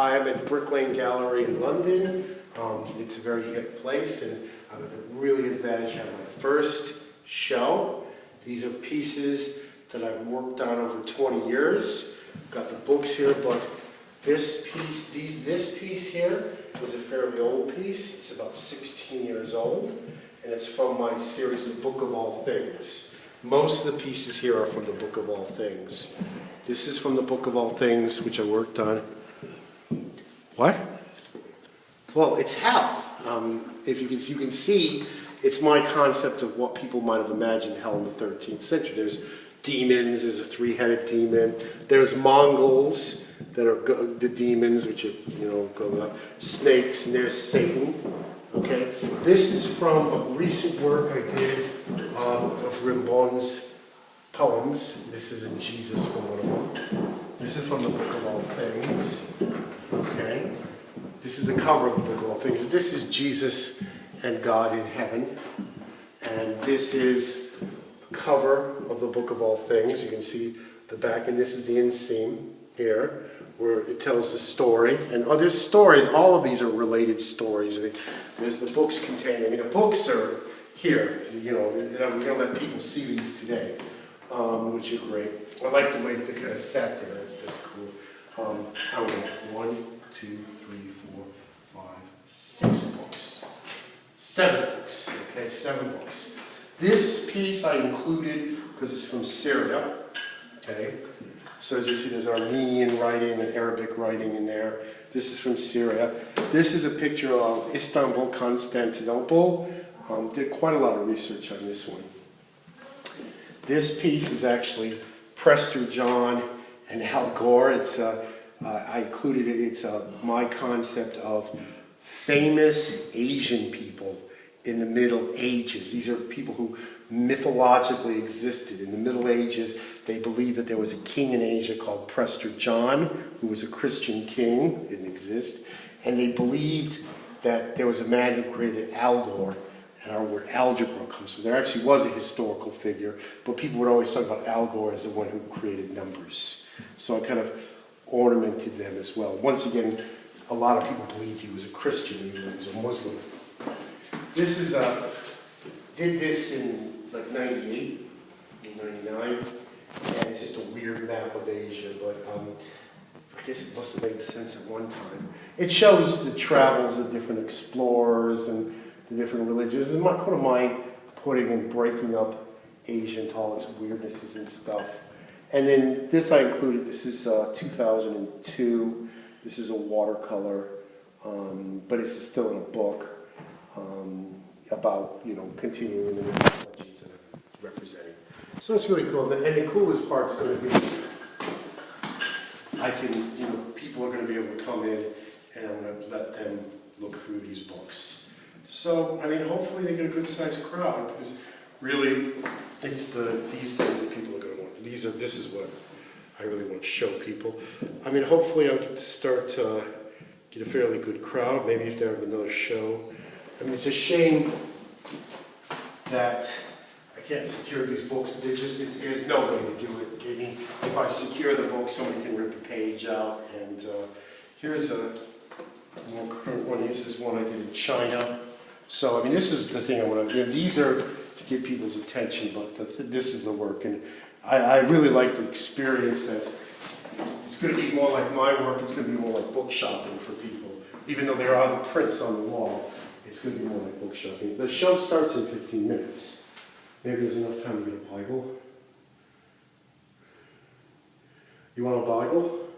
Hi, I'm at Brick Lane Gallery in London. It's a very hip place, and I'm at the really advantage of my first show. These are pieces that I've worked on over 20 years. Got the books here, but this piece here is a fairly old piece. It's about 16 years old, and it's from my series, The Book of All Things. Most of the pieces here are from the Book of All Things. This is from the Book of All Things, which I worked on. What? Well, it's hell. If you can see, it's my concept of what people might have imagined hell in the 13th century. There's demons, there's a three-headed demon, there's Mongols that are the demons, which are, go without, snakes, and there's Satan. Okay? This is from a recent work I did of Rimbaud's poems. This is in Jesus from one of them. This is from the Book of All Things. Okay? This is the cover of the Book of All Things. This is Jesus and God in heaven. And this is the cover of the Book of All Things. You can see the back, and this is the inseam here, where it tells the story. And there's stories. All of these are related stories. There's the books contained. The books are here. We don't let people see these today, which are great. I like the way they kind of sat there. That's cool. How many? 1, 2, 3, 4, 5, 6 books. 7 books. Okay, 7 books. This piece I included because it's from Syria. Okay. So as you see, there's Armenian writing and Arabic writing in there. This is from Syria. This is a picture of Istanbul, Constantinople. Did quite a lot of research on this one. This piece is actually Prester John and Al Gore. I included it. It's my concept of famous Asian people in the Middle Ages. These are people who mythologically existed. In the Middle Ages, they believed that there was a king in Asia called Prester John, who was a Christian king, didn't exist, and they believed that there was a man who created Al Gore, and our word algebra comes from. There actually was a historical figure, but people would always talk about Al Gore as the one who created numbers. So I kind of ornamented them as well. Once again, a lot of people believed he was a Christian, even though he was a Muslim. This is did this in like 98, 99, and it's just a weird map of Asia, but I guess it must have made sense at one time. It shows the travels of different explorers and the different religions. And I couldn't mind putting and breaking up Asia into all its weirdnesses and stuff. And then this I included. This is 2002. This is a watercolor, but it's still in a book about continuing the mythologies that I'm representing. So it's really cool. And the coolest part is going to be people are going to be able to come in, and I'm going to let them look through these books. So hopefully they get a good sized crowd, because really it's these things that people are going to want. This is what I really want to show people. Hopefully I'll get to start to get a fairly good crowd, maybe if they have another show. It's a shame that I can't secure these books, but there's no way to do it. If I secure the book, somebody can rip a page out. And here's a more current one. This is one I did in China. So, this is the thing I want to do. These are to get people's attention, but this is the work. And I really like the experience that it's going to be more like my work. It's going to be more like book shopping for people. Even though there are the prints on the wall, it's going to be more like book shopping. The show starts in 15 minutes. Maybe there's enough time to get a Bible. You want a Bible?